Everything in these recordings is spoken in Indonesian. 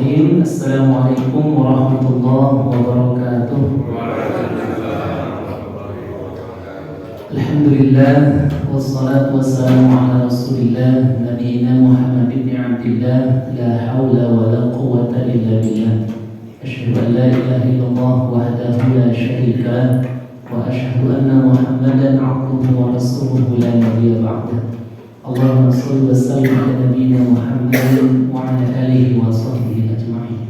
Bismillahirrahmanirrahim. Assalamualaikum warahmatullahi wabarakatuh. Alhamdulillah wassalatu wassalamu ala Rasulillah nabiyina Muhammad bin Abdillah la haula wa la quwwata illa billah. Asyhadu an la ilaha illallah wahdahu la syarika lah wa asyhadu anna Muhammadan abduhu wa rasuluhu la nabiyya ba'dah. Allahumma shalli wa sallim ala nabiyyina Muhammadin wa ala alihi wa sahbihi ajma'in.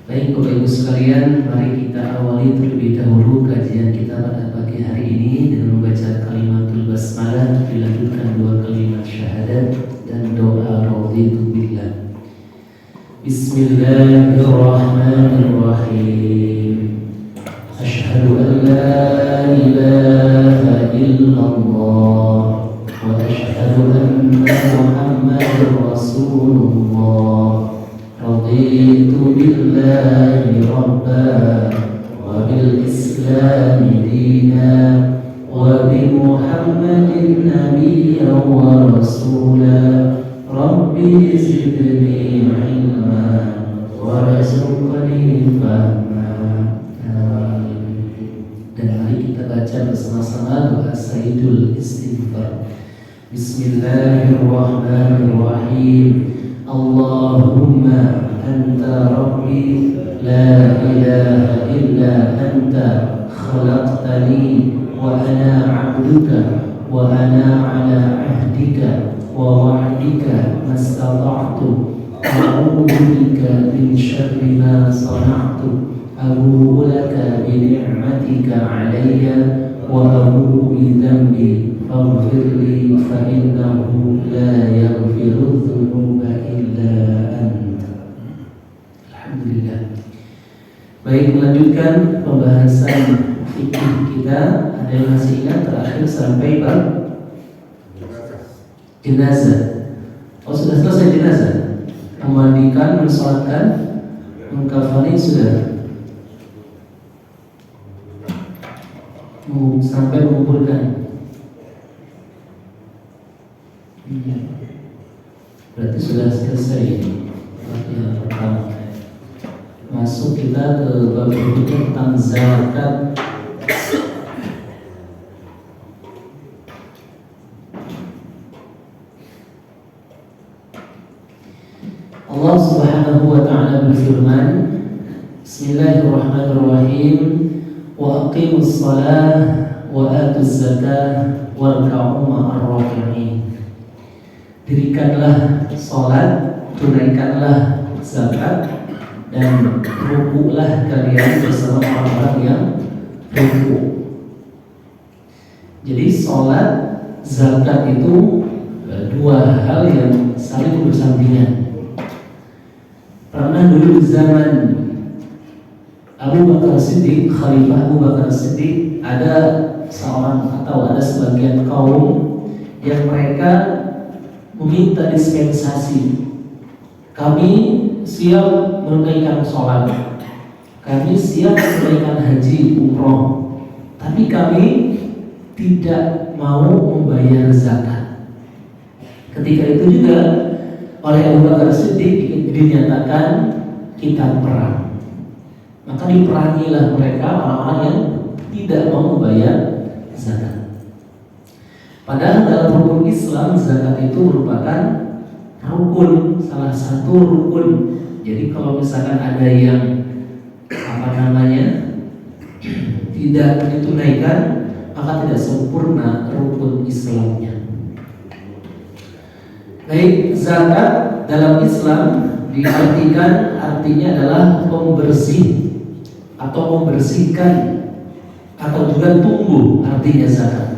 Baik Bapak Ibu sekalian, mari kita awali terlebih dahulu kajian kita pada pagi hari ini dengan membaca kalimatul basmalah, dilanjutkan dua kalimat syahadat dan doa raditu billah. Bismillahirrahmanirrahim. Asyhadu an la ilaha illallah wa asyhadu anna Muhammadar Rasulullah. Raditu billahi rabba wa bil islami dina wa bi Muhammadin nabiyyan wa rasula. Rabbi zidni ilma warzuqni fahma. Dan mari kita baca bersama-sama doa Sayyidul Istighfar. Bismillahirrahmanirrahim. Allahumma anta rabbi la ilaha illa anta khalaqtani wa ana 'abduka wa ana 'ala 'ahdika wa wa'dika mastata'tu a'udzu bika min syarri ma sana'tu abu'u laka bi ni'matika 'alayya wa abu'u bi dhanbi faghfir li fa innahu la yaghfiru dhunuba illa anta. Alhamdulillah. Baik, melanjutkan pembahasan fikih kita. Ada yang masih ingat terakhir sampai bab jenazah. Oh, sudah selesai jenazah. Memandikan, mensolatkan, mengkafani sudah. Sampai menguburkan. Berarti sudah selesai yang pertama. Masuk kita ke bab berikutnya tentang zakat. Allah Subhanahu wa ta'ala berfirman, Bismillahirrahmanirrahim, wa aqimus shalah wa atuz zakah warka'u ma'ar raki'in. Dirikanlah salat, tunaikanlah zakat, dan rukuklah kalian bersama orang-orang yang rukuk. Jadi salat, zakat itu dua hal yang saling bersampingan. Pernah dulu zaman Abu Bakar Siddiq, Khalifah Abu Bakar Siddiq, ada seorang atau ada sebagian kaum yang mereka meminta dispensasi. Kami siap menunaikan sholat, kami siap menunaikan haji, umroh, tapi kami tidak mau membayar zakat. Ketika itu juga oleh Abu Bakar Siddiq dinyatakan kita perang. Maka diperangilah mereka, orang-orang yang tidak mau membayar zakat. Padahal dalam rukun Islam zakat itu merupakan rukun, salah satu rukun. Jadi kalau misalkan ada yang tidak ditunaikan, maka tidak sempurna rukun Islamnya. Baik, zakat dalam Islam diartikan artinya adalah pembersih atau membersihkan, atau juga tumbuh artinya zakat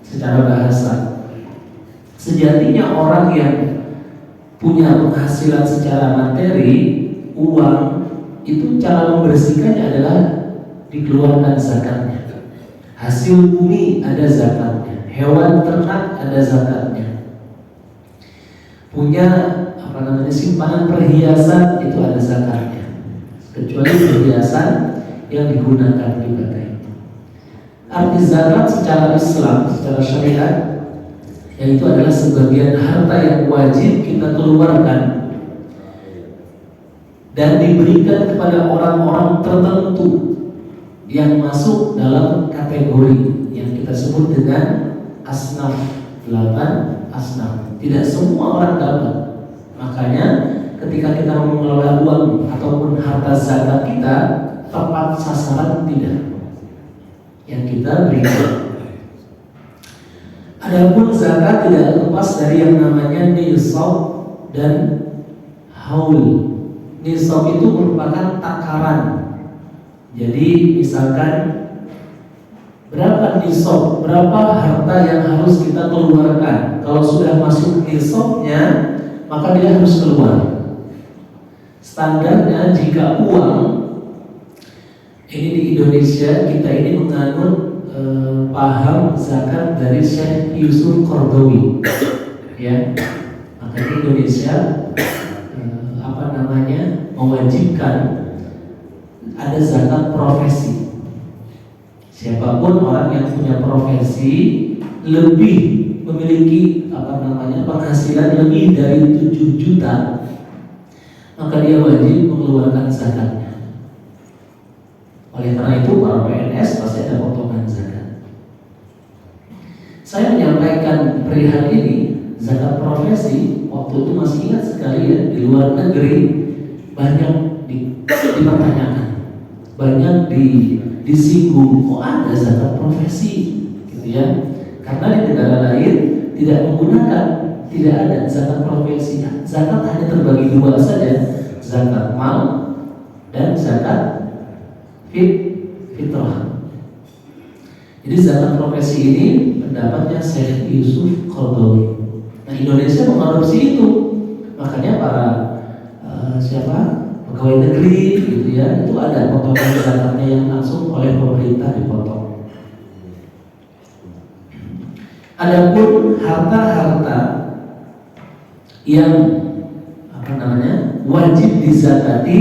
secara bahasa. Sejatinya orang yang punya penghasilan secara materi, uang, itu cara membersihkannya adalah dikeluarkan zakatnya. Hasil bumi ada zakatnya, hewan ternak ada zakatnya. Punya simpanan perhiasan itu ada zakatnya, kecuali perhiasan yang digunakan ibadah itu. Arti zakat secara Islam, secara syariat, yaitu adalah sebagian harta yang wajib kita keluarkan dan diberikan kepada orang-orang tertentu yang masuk dalam kategori yang kita sebut dengan asnaf, 8 asnaf. Tidak semua orang dapat. Makanya ketika kita mengelola uang ataupun harta zakat kita, tepat sasaran tidak yang kita berikan. Adapun zakat tidak lepas dari yang namanya nisab dan haul. Nisab itu merupakan takaran. Jadi misalkan berapa nisab, berapa harta yang harus kita keluarkan. Kalau sudah masuk nisabnya, maka dia harus keluar. Standarnya jika uang ini di Indonesia, kita ini menganut paham zakat dari Syekh Yusuf Qaradawi, ya. Makanya Indonesia mewajibkan ada zakat profesi. Siapapun orang yang punya profesi lebih memiliki penghasilan lebih dari 7 juta, maka dia wajib mengeluarkan zakatnya. Oleh karena itu para PNS pasti ada potongan zakat. Saya menyampaikan perihal ini zakat profesi waktu itu masih ingat sekali ya, di luar negeri banyak dipertanyakan, banyak disinggung, kok ada zakat profesi gitu ya. Karena di negara lain tidak menggunakan, tidak ada zakat profesi. Zakat hanya terbagi 2 saja, zakat mal dan zakat fitrah. Jadi zakat profesi ini pendapatnya Syekh Yusuf Qaradawi. Nah, Indonesia mengadopsi itu. Makanya para pegawai negeri gitu ya, itu ada potongan zakatnya yang langsung oleh pemerintah dipotong. Adapun harta-harta yang wajib dizakati,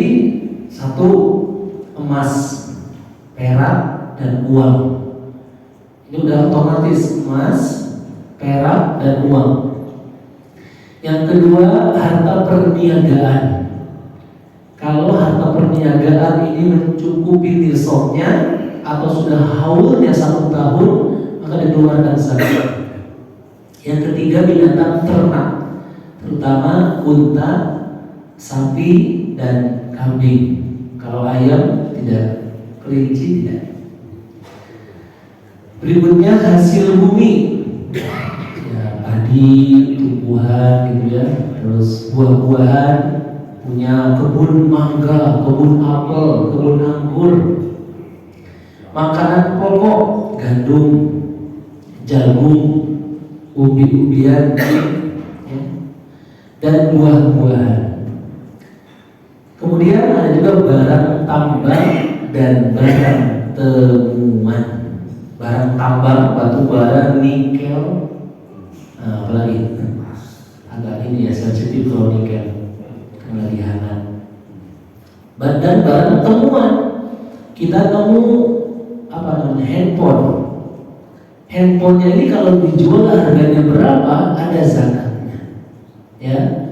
1 emas, perak, dan uang. Ini udah otomatis emas, perak, dan uang. Yang kedua, harta perniagaan. Kalau harta perniagaan ini mencukupi nisabnya atau sudah haulnya 1 tahun, maka dikeluarkan zakat. Yang ketiga, binatang ternak, terutama unta, sapi, dan kambing. Kalau ayam tidak, kelinci tidak. Berikutnya hasil bumi, ya, padi, tumbuhan gitu ya, terus buah-buahan, punya kebun mangga, kebun apel, kebun anggur, makanan pokok, gandum, jagung, umbi-umbian, ya, dan buah-buahan. Kemudian ada juga barang tambang dan barang temuan. Barang tambang, batu bara, nikel, apalagi agak ini ya, sensitif kalau nikel karena lagi hangat. Dan barang temuan, kita temu handphone. Handphonenya ini kalau dijual harganya berapa, ada zakatnya, ya.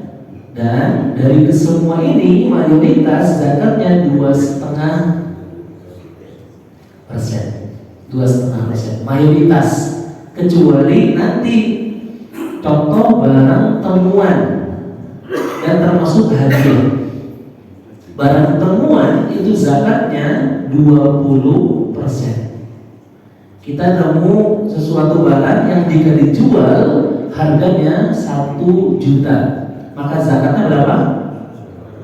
Dan dari kesemua ini mayoritas zakatnya 2,5%, mayoritas, kecuali nanti contoh barang temuan dan termasuk hadiah. Barang temuan itu zakatnya 20%. Kita nemu sesuatu barang yang jika dijual harganya 1 juta, maka zakatnya berapa?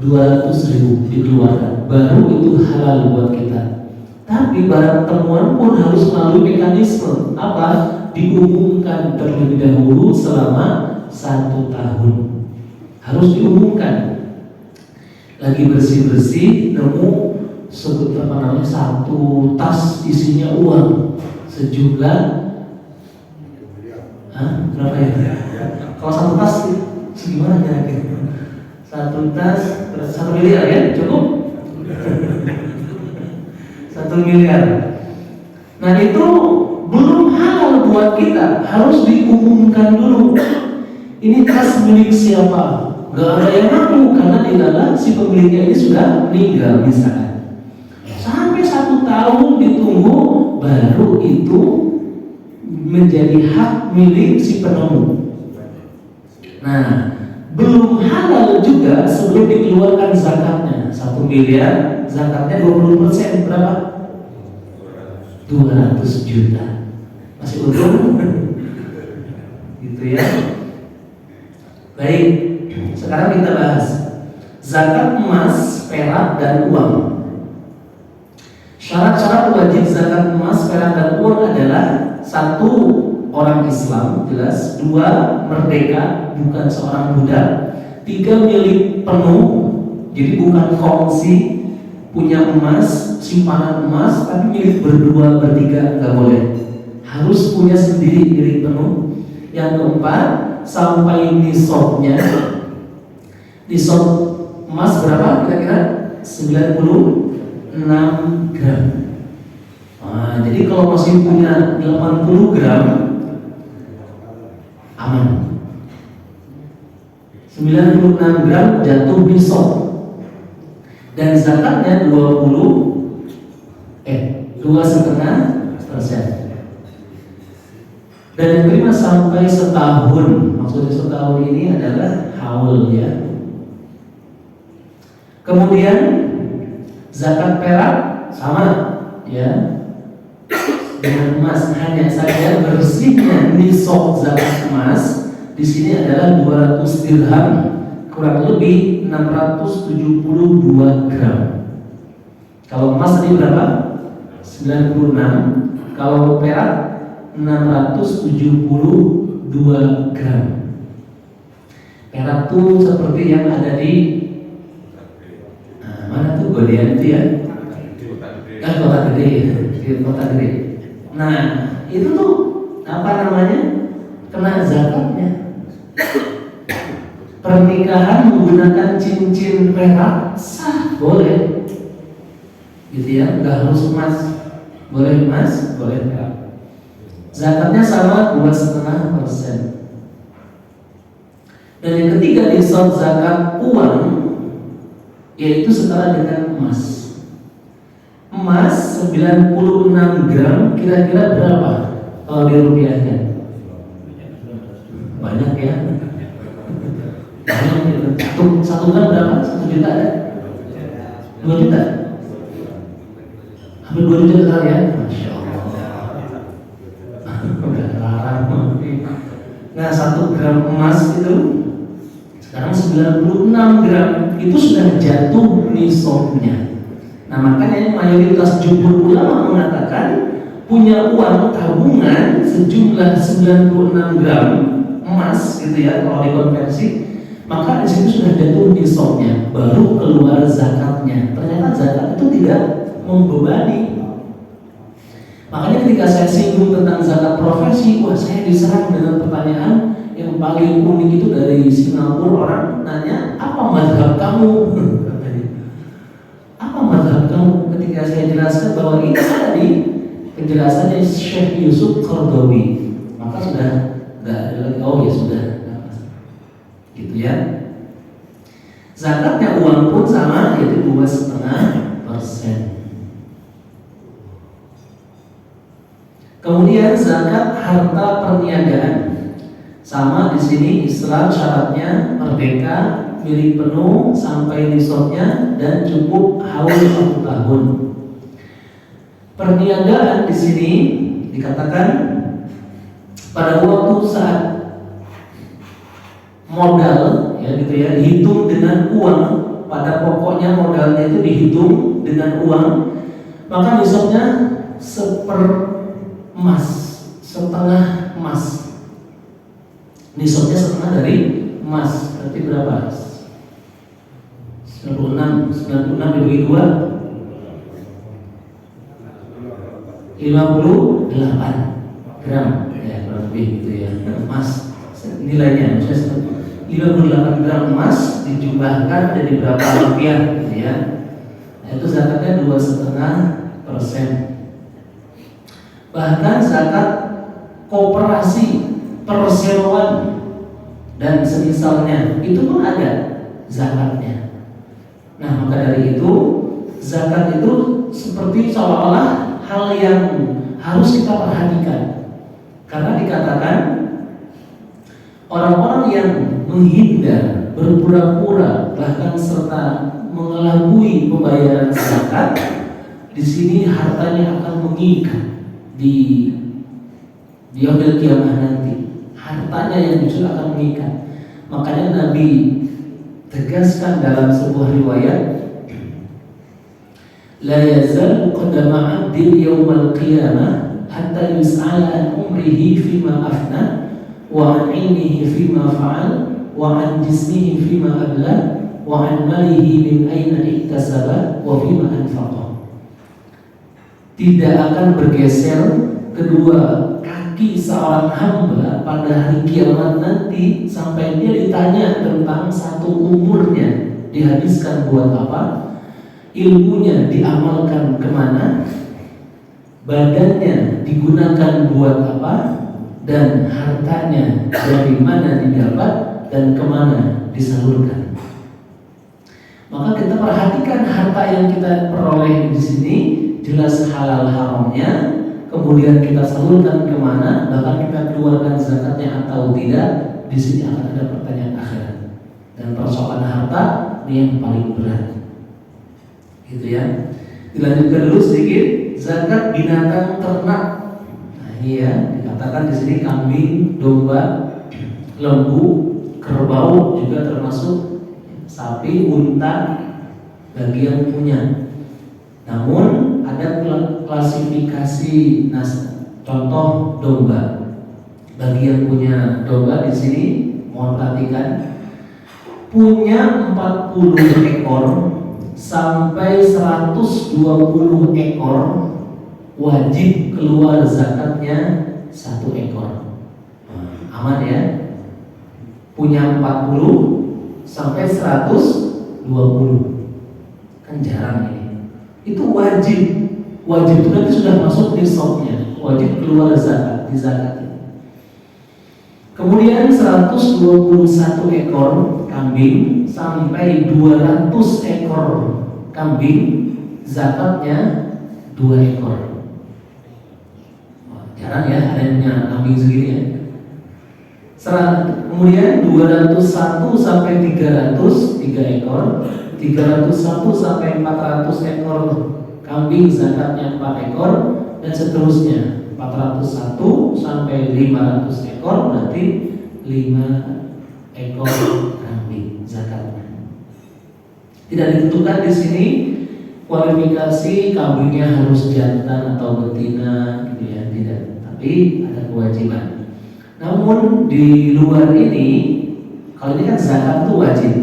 200.000 dikeluarkan, baru itu halal buat kita. Tapi barang temuan pun harus melalui mekanisme apa? Diumumkan terlebih dahulu selama 1 tahun. Harus diumumkan. Lagi bersih-bersih, nemu satu tas isinya uang sejumlah berapa ya? Kalau 1 tas segimana kira-kira? 1 tas 1 miliar ya, cukup? 1 miliar. Nah, itu belum halal buat kita, harus diumumkan dulu. Ini tas milik siapa? nggak ada yang mampu karena dilala si pemiliknya ini sudah meninggal misalkan. Sampai 1 tahun ditunggu, baru itu menjadi hak milik si penemu. Nah, belum halal juga sebelum dikeluarkan zakatnya. 1 miliar zakatnya 20%, berapa? 200 juta. Masih untung? Gitu ya. Baik, sekarang kita bahas zakat emas, perak, dan uang. Syarat-syarat wajib zakat emas, perak, dan uang adalah: 1, orang Islam, jelas. 2, merdeka, bukan seorang budak. 3, milik penuh, jadi bukan kongsi, punya emas, simpanan emas, tapi milik berdua, bertiga, nggak boleh. Harus punya sendiri, milik penuh. Yang keempat, sampai nisabnya. Nisab emas berapa kira-kira? 96 gram. Nah, jadi kalau masih punya 80 gram aman. 96 gram jatuh nisab. Dan zakatnya 2,5%. Dan yang kelima, sampai setahun. Maksudnya setahun ini adalah haul ya. Kemudian zakat perak sama ya, dengan emas, hanya saja bersihnya nisab zakat emas di sini adalah 200 dirham, kurang lebih 672 gram. Kalau emas tadi berapa? 96. Kalau perak 672 gram. Perak tuh seperti yang ada di mana tuh, Godean itu ya? Kota Gede, di Kota Gede. Nah, itu tuh apa namanya? Kena zakatnya. Pernikahan menggunakan cincin perak sah, boleh. Gitu ya, nggak harus emas. Boleh emas, boleh perak. Zakatnya sama 2,5%. Dan yang ketiga, nisab zakat uang, yaitu setara dengan emas. Emas 96 gram kira-kira berapa kalau dirupiahkan? Banyak ya. Satu gram berapa? 1 juta ada? 2 juta? Hampir 2 juta sekarang ya? Masya Allah. Udah larang. Nah, 1 gram emas itu sekarang 96 gram, itu sudah jatuh nisabnya. Nah, makanya mayoritas jumhur ulama mengatakan punya uang tabungan sejumlah 96 gram emas gitu ya, kalau dikonversi, maka di situ sudah jatuh nisabnya, baru keluar zakatnya. Ternyata zakat itu tidak membebani. Makanya ketika saya singgung tentang zakat profesi, wah, saya diserang dengan pertanyaan yang paling unik itu dari Singapura. Orang nanya, apa mazhab kamu? Apa mazhab kamu? Ketika saya jelaskan bahwa ini tadi penjelasannya Syekh Yusuf Qaradawi, maka sudah nggak ada lagi. Oh ya sudah, gitu ya. Zakatnya uang pun sama, yaitu 2,5%. Kemudian zakat harta perniagaan, sama di sini. Islam syaratnya merdeka, milik penuh sampai nisabnya, dan cukup haul 1 tahun. Perniagaan di sini dikatakan pada waktu saat modal ya gitu ya, dihitung dengan uang. Pada pokoknya modalnya itu dihitung dengan uang, maka nisabnya emas, setengah emas. Nisabnya setengah dari emas, berarti berapa? 96 dibagi 2, 58 gram ya, kurang lebih gitu ya, emas nilainya. Maksudnya 58 gram emas dijumlahkan jadi berapa rupiah gitu ya. Nah, itu zakatnya 2,5%. Bahkan zakat koperasi perseroan dan semisalnya, itu pun ada zakatnya. Nah, maka dari itu zakat itu seperti seolah-olah hal yang harus kita perhatikan, karena dikatakan orang-orang yang menghindar, berpura-pura, bahkan serta mengelabui pembayaran zakat, di sini hartanya akan mengikat di yaumil kiamah nanti. Hartanya yang justru akan mengikat. Makanya Nabi tegaskan dalam sebuah riwayat, la yazal qadama 'abdin yaumal qiyamah hatta yus'ala an umrihi fima afna wa an ilmihi fima fa'al wa an jismihi fima abla wa an malihi min aina iktasaba wa fima anfaqa. Tidak akan bergeser kedua kaki seorang hamba pada hari kiamat nanti sampai dia ditanya tentang satu umurnya dihabiskan buat apa, ilmunya diamalkan kemana, badannya digunakan buat apa, dan hartanya dari mana didapat dan kemana disalurkan. Maka kita perhatikan harta yang kita peroleh di sini, jelas halal haramnya, kemudian kita salurkan kemana, bahkan kita keluarkan zakatnya atau tidak. Di sini akan ada pertanyaan akhirat, dan persoalan harta ini yang paling berat, gitu ya. Dilanjutkan dulu sedikit, zakat binatang ternak. Nah, ini ya, dikatakan di sini kambing, domba, lembu, kerbau juga termasuk, sapi, unta, bagian punya. Namun ada klasifikasi contoh domba. Bagi yang punya domba di sini, mohon perhatikan, punya 40 ekor sampai 120 ekor wajib keluar zakatnya 1 ekor. Aman ya? Punya 40 sampai 120, kan jarang ini. Itu wajib itu nanti sudah masuk nisabnya, wajib keluar zakat, di zakat. Kemudian 121 ekor kambing sampai 200 ekor kambing, zakatnya 2 ekor. Jarang ya ada yang punya kambing segini ya. Kemudian 201 sampai 300, 3 ekor. 301 sampai 400 ekor kambing, zakatnya 4 ekor, dan seterusnya. 401 sampai 500 ekor berarti 5 ekor kambing zakatnya. Tidak ditentukan di sini kualifikasi kambingnya harus jantan atau betina, gitu ya, tidak. Tapi ada kewajiban. Namun di luar ini, kalau ini kan zakat itu wajib.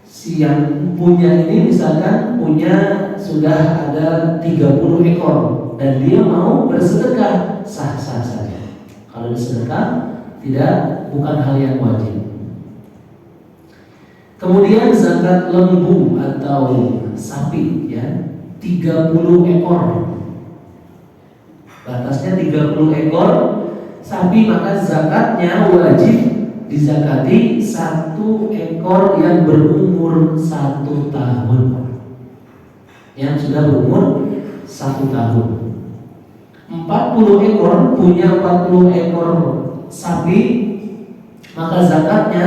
Si yang punya ini misalkan punya sudah ada 30 ekor dan dia mau bersedekah, sah-sah saja. Kalau bersedekah bukan hal yang wajib. Kemudian zakat lembu atau sapi ya, 30 ekor. Batasnya 30 ekor sapi, maka zakatnya wajib dizakati 1 ekor yang berumur 1 tahun. Yang sudah berumur 1 tahun. 40 ekor, punya 40 ekor sapi, maka zakatnya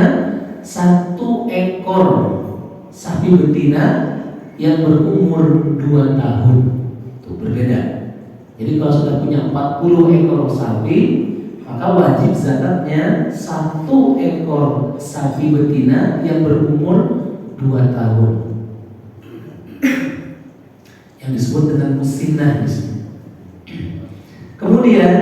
1 ekor sapi betina yang berumur 2 tahun. Itu berbeda. Jadi kalau sudah punya 40 ekor sapi, maka wajib zakatnya 1 ekor sapi betina yang berumur 2 tahun, yang disebut dengan musinnah. Kemudian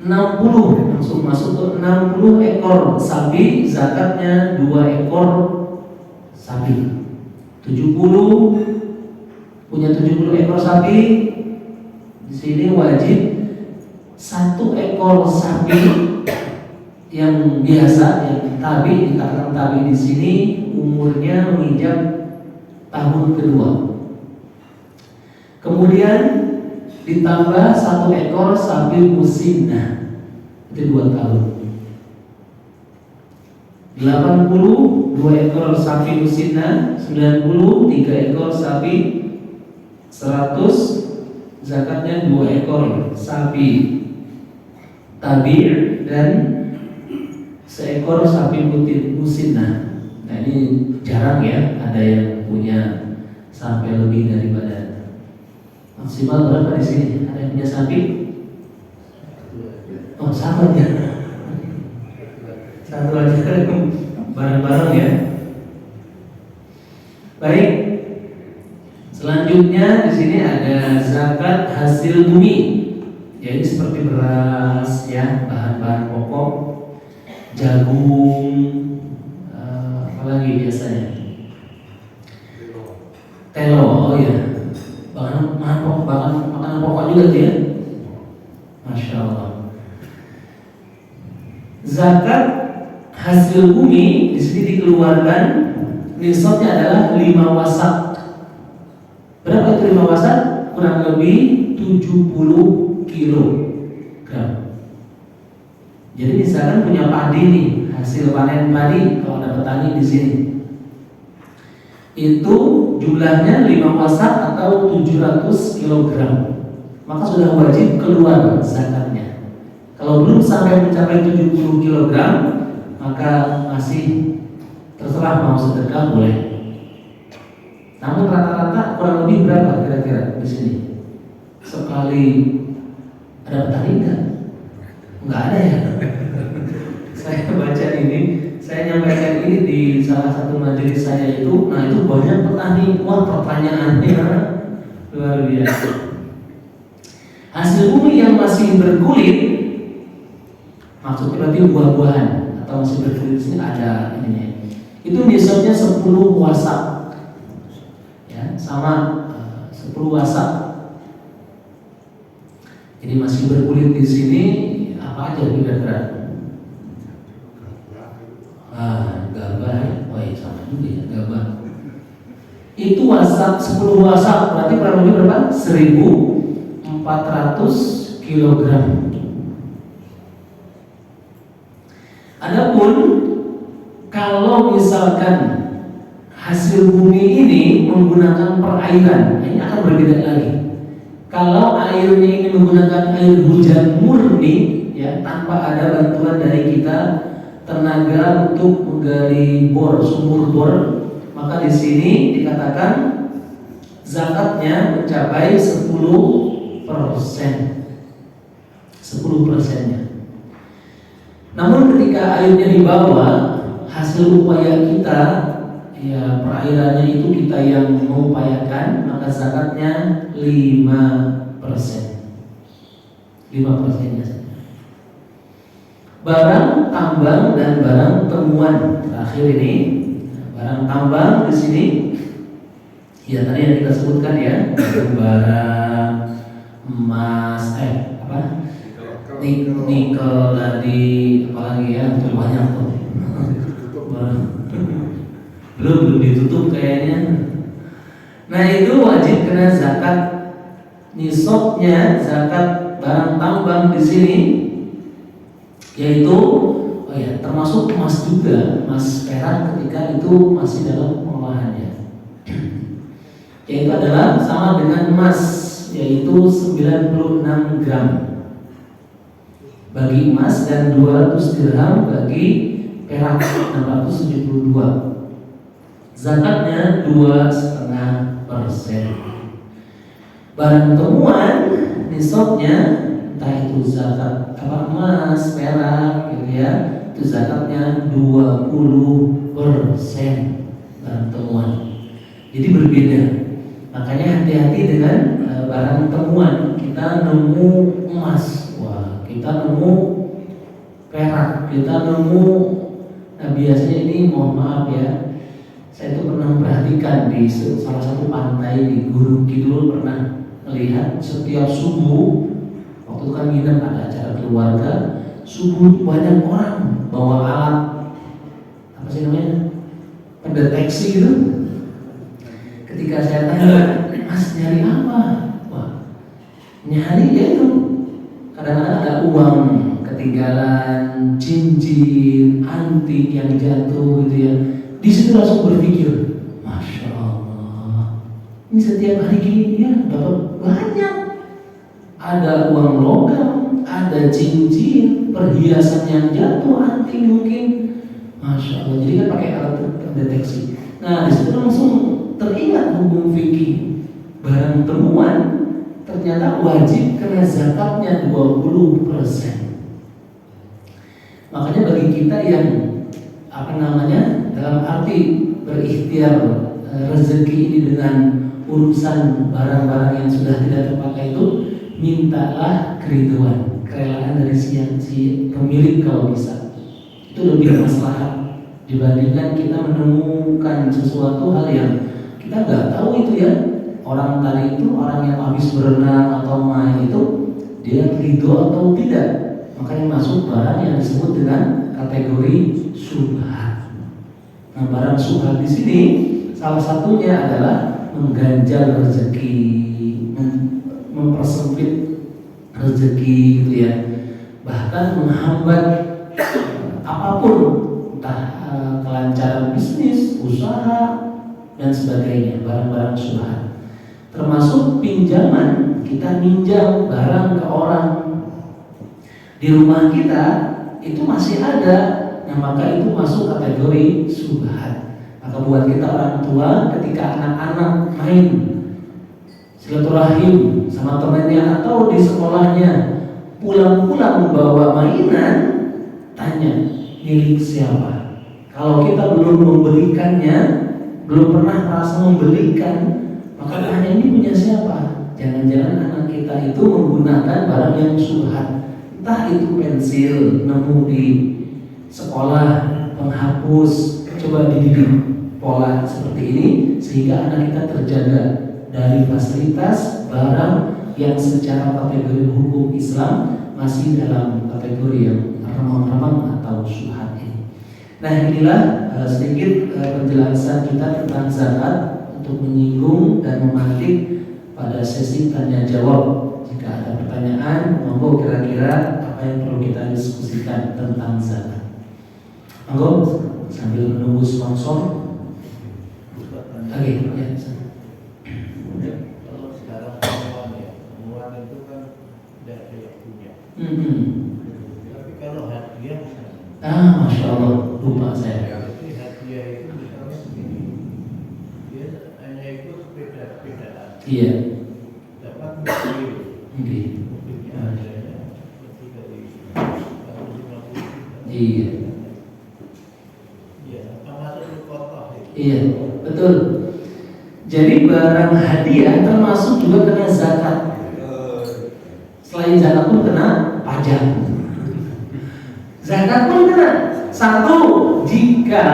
60, langsung masuk ke 60 ekor sapi, zakatnya 2 ekor sapi. 70, punya 70 ekor sapi, di sini wajib 1 ekor sapi yang biasa, yang tabi, dikatakan tabi di sini umurnya menginjak tahun kedua. Kemudian ditambah 1 ekor sapi musinnah, itu 2 tahun. 80 2 ekor sapi lusinna, 90 3 ekor sapi, 100 zakatnya 2 ekor sapi tabi' dan seekor sapi putih lusinna. Nah ini jarang ya ada yang punya sampai lebih daripada maksimal berapa di sini? Ada yang punya sapi? Oh sama aja, satu aja bareng-bareng ya. Baik, selanjutnya di sini ada zakat hasil bumi. Ya ini seperti beras ya, bahan-bahan pokok, jagung, apalagi biasanya telo, oh ya, makanan pokok juga tuh ya. Masya Allah. Zakat hasil bumi di sini dikeluarkan, nisabnya adalah 5 wasak. Berapa itu 5 wasak? Kurang lebih 70 kilogram. Jadi misalkan punya padi nih, hasil panen padi, kalau ada petani di sini, itu jumlahnya 5 wasak atau 700 kilogram, maka sudah wajib keluar zakatnya. Kalau belum sampai mencapai 70 kilogram, maka masih terserah mau sedekah boleh. Namun rata-rata kurang lebih berapa kira-kira di sini? Sekali ada petani enggak? Enggak ada ya. Saya baca ini, saya nyampaikan ini di salah satu majelis saya itu, nah itu banyak petani, wah pertanyaannya luar biasa. Hasil bumi yang masih berkulit, maksudnya berarti buah-buahan atau masih berkulit, sini ada ini. Itu nisabnya 10 wasak. Ya, sama 10 wasak. Jadi masih berkulit di sini apa aja kira-kira? Gabah ya, oh iya sama juga ya gabah. Itu wasak 10 wasak berarti kurang lebih berapa? 1400 kilogram. Adapun kalau misalkan hasil bumi ini menggunakan perairan, ini akan berbeda lagi. Kalau airnya ini menggunakan air hujan murni, ya tanpa ada bantuan dari kita tenaga untuk menggali bor, sumur bor, maka di sini dikatakan zakatnya mencapai 10%. 10%-nya. Namun ketika airnya dibawa, hasil upaya kita, ya perairannya itu kita yang mengupayakan, maka zakatnya 5%. 5%-nya saja. Barang tambang dan barang temuan terakhir ini, barang tambang di sini, ya tadi yang kita sebutkan ya, bara, emas, nikel tadi, apalagi ya, itu banyak tuh. belum ditutup kayaknya. Nah itu wajib kena zakat. Nisabnya zakat barang tambang di sini, yaitu termasuk emas juga, emas perak ketika itu masih dalam pengolahannya. Yaitu adalah sama dengan emas, yaitu 96 gram bagi emas dan 200 dirham bagi perak 672. Zakatnya 2,5%. Barang temuan nisabnya entah itu zakat emas, perak gitu ya, itu zakatnya 20% barang temuan. Jadi berbeda. Makanya hati-hati dengan barang temuan. Kita nemu emas, wah, kita nemu perak, kita nemu, nah biasanya ini mohon maaf ya, saya itu pernah memperhatikan di salah satu pantai di Gunung Kidul, pernah melihat setiap subuh, waktu itu kan nginep ada acara keluarga, subuh banyak orang bawa alat apa sih namanya, pendeteksi gitu. Ketika saya tanya, Mas nyari apa? Wah, nyari ya itu kadang-kadang ada uang ketika ketinggalan, cincin, antik yang jatuh gitu ya. Di situ langsung berpikir, Masya Allah, ini setiap hari gini ya dapat banyak. Ada uang logam, ada cincin, perhiasan yang jatuh, antik mungkin. Masya Allah, jadi kan pakai alat deteksi. Nah, di situ langsung teringat hukum fikih. Barang temuan ternyata wajib kena zakatnya 20%. Makanya bagi kita yang dalam arti berikhtiar rezeki ini dengan urusan barang-barang yang sudah tidak terpakai itu, mintalah keriduan, kerelaan dari si pemilik kalau bisa. Itu lebih maslahat dibandingkan kita menemukan sesuatu hal yang kita nggak tahu itu ya. Orang tadi itu orang yang habis berenang atau main itu dia ridho atau tidak, makanya masuk barang yang disebut dengan kategori syubhat. Nah, barang syubhat di sini salah satunya adalah mengganjal rezeki, mempersempit rezeki gitu ya, bahkan menghambat apapun, entah kelancaran bisnis, usaha dan sebagainya, barang-barang syubhat. Termasuk pinjaman, kita minjam barang ke orang di rumah kita itu masih ada, nah maka itu masuk kategori syubhat. Maka buat kita orang tua ketika anak-anak main silaturahim sama temannya atau di sekolahnya, pulang-pulang membawa mainan, tanya milik siapa. Kalau kita belum membelikannya, belum pernah merasa membelikan, maka tanya ini punya siapa. Jangan-jangan anak kita itu menggunakan barang yang syubhat. Entah itu pensil nemu di sekolah, penghapus, coba dididik pola seperti ini sehingga anak kita terjaga dari fasilitas barang yang secara kategori hukum Islam masih dalam kategori yang remang-remang atau syubhat ini. Nah, inilah sedikit penjelasan kita tentang zakat untuk menyinggung dan memantik pada sesi tanya jawab. Jika ada pertanyaan, monggo kira-kira apa yang perlu kita diskusikan tentang zakat. Monggo sambil menunggu sponsor. Oke, ya. Kalau sekarang temuan itu kan tidak ada yang punya. Tapi kalau hadiah, Masya Allah, lupa saya. jadi hadiah itu misalnya begini, dia hanya ikut sepedaan. Iya. Dapat mobil. Mobilnya harganya lebih dari 150 juta. Iya. Iya, apa masuk ke kotak itu? Iya, betul. Jadi barang hadiah termasuk juga kena zakat. Selain zakat pun kena pajak. Zakat pun kena. Satu, jika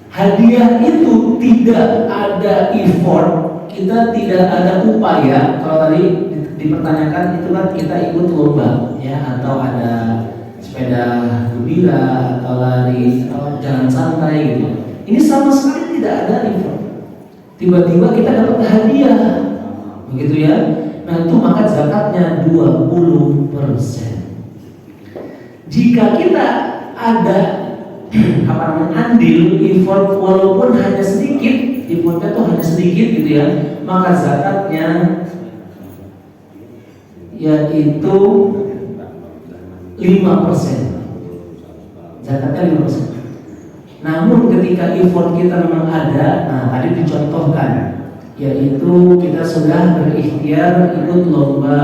hadiah itu tidak ada effort, kita tidak ada upaya. Kalau tadi dipertanyakan itu kan kita ikut lomba ya, atau ada sepeda gembira atau lari atau jalan santai gitu. Ini sama sekali tidak ada effort. Tiba-tiba kita dapat hadiah, begitu ya. Nah itu maka zakatnya 20%. Jika kita ada andil effort walaupun hanya sedikit, effortnya tuh hanya sedikit gitu ya, maka zakatnya yaitu 5%. Zakatnya 5%. Namun ketika effort kita memang ada, nah tadi dicontohkan, yaitu kita sudah berikhtiar ikut lomba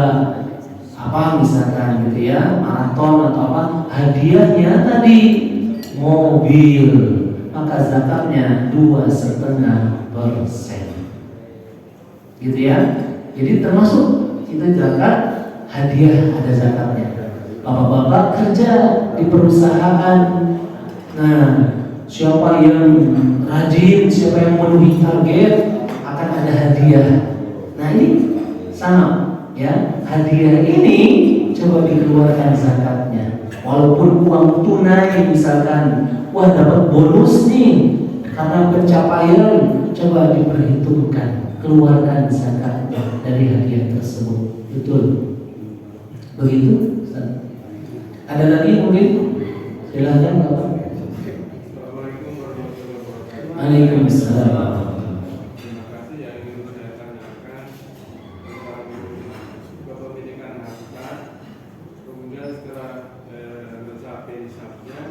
apa misalkan gitu ya, maraton atau apa, hadiahnya tadi mobil, maka zakatnya 2,5%, gitu ya. Jadi termasuk itu zakat hadiah, ada zakatnya. Bapak-bapak kerja di perusahaan, nah siapa yang rajin, siapa yang memenuhi target akan ada hadiah. Nah ini sama ya, hadiah ini coba dikeluarkan zakatnya. Walaupun uang tunai misalkan, wah dapat bonus nih karena pencapaian, coba diperhitungkan, keluarkan zakatnya dari hadiah tersebut. Betul? Begitu? Ada lagi mungkin? Silahkan Bapak. Assalamualaikum warahmatullahi wabarakatuh. Waalaikumsalam. Terima kasih yang ingin saya tanyakan tentang kepemilikan harta. Kemudian setelah mencapai nisabnya,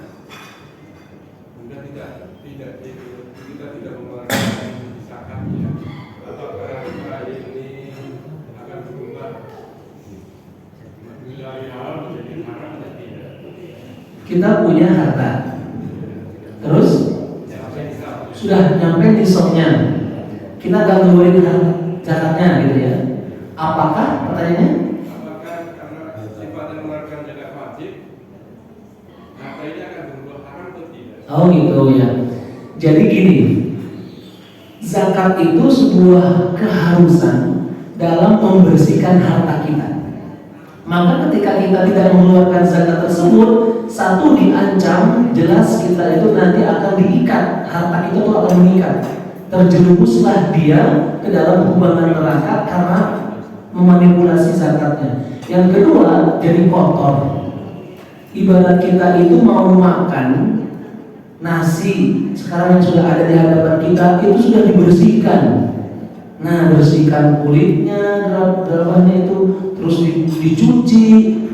kemudian kita tidak mengeluarkan zakatnya. Apakah harta ini akan berubah dari halal menjadi haram atau tidak? Kita punya harta, terus sudah nyampe nisabnya, kita gak ngeluarin zakatnya gitu ya. Apakah pertanyaannya? Apakah karena sifatnya mengeluarkan zakat wajib, harta ini akan berubah haram atau tidak? Oh gitu ya. Jadi gini, zakat itu sebuah keharusan dalam membersihkan harta kita. Maka ketika kita tidak mengeluarkan zakat tersebut, satu diancam, jelas kita itu nanti akan diikat, harta kita itu akan mengikat. Terjerumuslah dia ke dalam kubangan neraka karena memanipulasi zakatnya. Yang kedua, jadi kotor. Ibarat kita itu mau makan nasi, sekarang yang sudah ada di hadapan kita itu sudah dibersihkan. Nah, bersihkan kulitnya, gerabahnya itu, terus dicuci.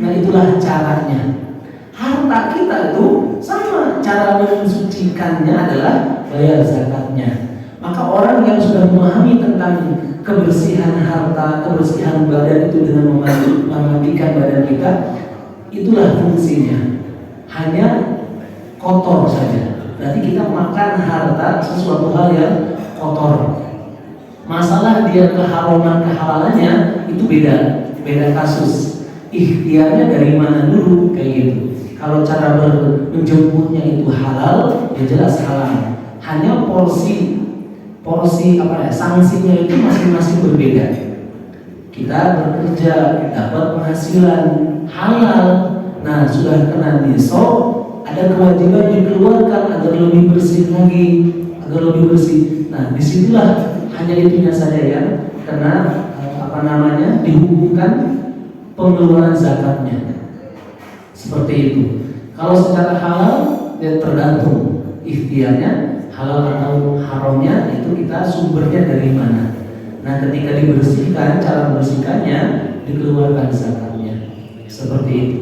Nah, itulah caranya. Harta kita itu sama, cara mensucikannya adalah bayar zakatnya. Maka orang yang sudah memahami tentang kebersihan harta, kebersihan badan itu dengan memandikan badan kita, itulah fungsinya. Hanya kotor saja. Berarti kita makan harta sesuatu hal yang kotor. Masalah dia kehalalannya itu beda kasus. Ikhtiarnya dari mana dulu kayak gitu. Kalau cara menjemputnya itu halal, ya jelas halal. Hanya porsi sanksinya itu masing-masing berbeda. Kita bekerja dapat penghasilan halal, nah sudah kena nisab, ada kewajiban dikeluarkan agar lebih bersih lagi, agar lebih bersih. Nah disitulah hanya itunya saja ya, karena dihubungkan pengeluaran zakatnya. Seperti itu. Kalau secara halal ya tergantung ikhtiarnya, halal atau haramnya itu kita sumbernya dari mana. Nah ketika dibersihkan, cara membersihkannya dikeluarkan zakatnya. Seperti itu.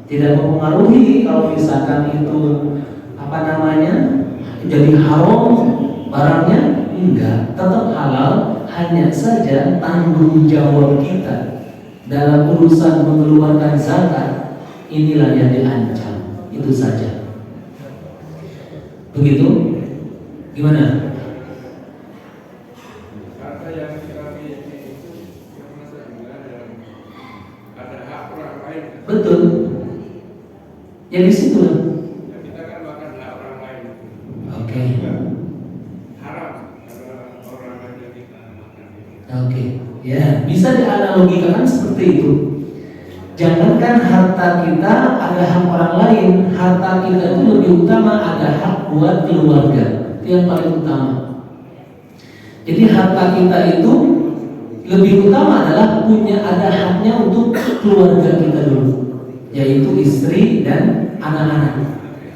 Tidak mempengaruhi kalau misalkan itu jadi haram barangnya, enggak, tetap halal. Hanya saja tanggung jawab kita dalam urusan mengeluarkan zakat, inilah yang diancam. Itu saja. Begitu? Gimana? Harta yang kita miliki itu yang masa bilang ada hak orang lain. Betul. Ya di situ. Ya, kita kan makan hak orang lain. Oke. Haram karena orang lain yang kita makan. Oke. Ya, bisa dianalogikan seperti itu. Jangankan harta kita ada hak orang lain, harta kita itu lebih utama ada hak buat keluarga. Itu yang paling utama. Jadi harta kita itu lebih utama adalah ada haknya untuk keluarga kita dulu, yaitu istri dan anak-anak.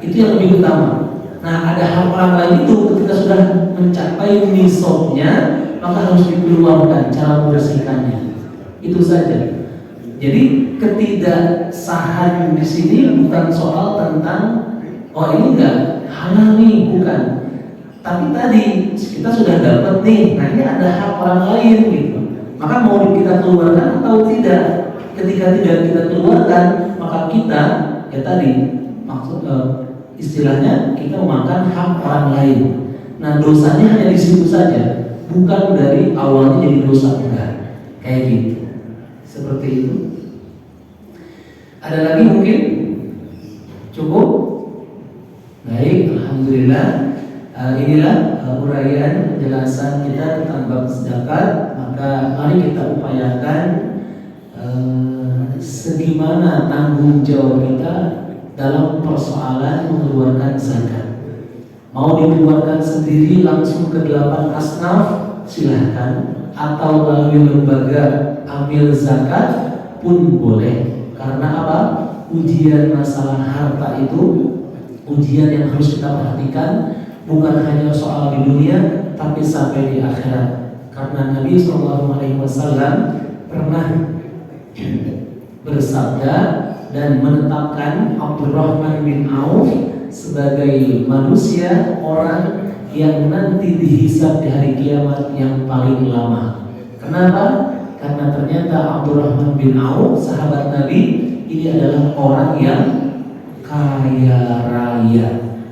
Itu yang lebih utama. Nah, ada hak orang lain itu ketika sudah mencapai nisabnya, maka harus dikeluarkan cara membersihkannya. Itu saja. Jadi ketidaksahan di sini bukan soal tentang ini enggak halal nih, bukan. Tapi tadi kita sudah dapat nih, nah ini ada hak orang lain gitu. Maka mau kita keluarkan atau tidak? Ketika tidak kita keluarkan, maka kita ya tadi istilahnya kita memakan hak orang lain. Nah dosanya hanya di situ saja, bukan dari awalnya jadi dosa, enggak. Kayak gitu. Seperti itu. Ada lagi mungkin? Cukup? Baik, alhamdulillah. Inilah uraian penjelasan kita tentang bab zakat. Maka mari kita upayakan segimana tanggung jawab kita dalam persoalan mengeluarkan zakat. Mau dikeluarkan sendiri langsung ke 8 asnaf, silahkan. Atau melalui lembaga amil zakat pun boleh. Karena apa? ujian masalah harta itu ujian yang harus kita perhatikan, bukan hanya soal di dunia tapi sampai di akhirat. Karena Nabi SAW pernah bersabda dan menetapkan Abdurrahman bin Auf sebagai manusia orang yang nanti dihisab di hari kiamat yang paling lama. Kenapa? Karena ternyata Abdurrahman bin Auf, sahabat Nabi, ini adalah orang yang kaya raya.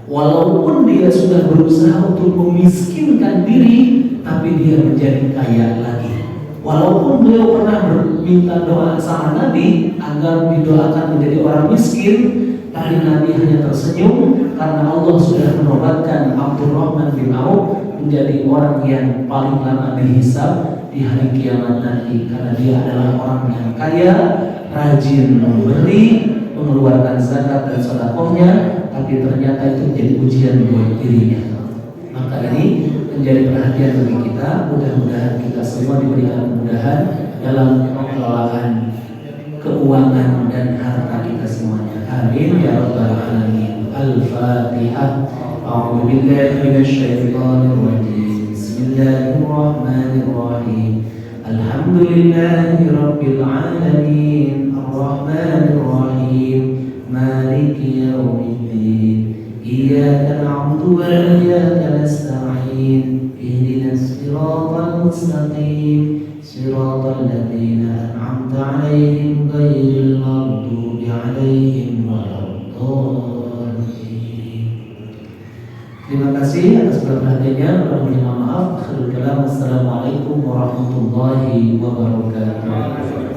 Walaupun dia sudah berusaha untuk memiskinkan diri, tapi dia menjadi kaya lagi. Walaupun beliau pernah meminta doa sama Nabi agar didoakan menjadi orang miskin, tapi Nabi hanya tersenyum karena Allah sudah menobatkan Abdurrahman bin Auf menjadi orang yang paling lama dihisab di hari kiamat nanti, karena dia adalah orang yang kaya, rajin memberi, mengeluarkan zakat dan sedekahnya, tapi ternyata itu menjadi ujian buat dirinya. Maka ini menjadi perhatian bagi kita. Mudah-mudahan kita semua diberikan kemudahan dalam pengelolaan keuangan dan harta kita semuanya. Amin ya rabbal alamin. Al-Fatihah. A'udzu billahi minasy syaithanir rajim. Bismillahirrahmanirrahim. Alhamdulillahi rabbil alamin. Ar-Rahmanir Rahim. Maliki yaumiddin. Iyyaka na'budu wa iyyaka nasta'in. Ihdinas siratal mustaqim. Siratal ladzina an'amta 'alaihim ghairil maghdubi 'alaihim waladdallin. Terima kasih atas perhatiannya. Mohon maaf. Akhirul kalam. Assalamualaikum warahmatullahi wabarakatuh.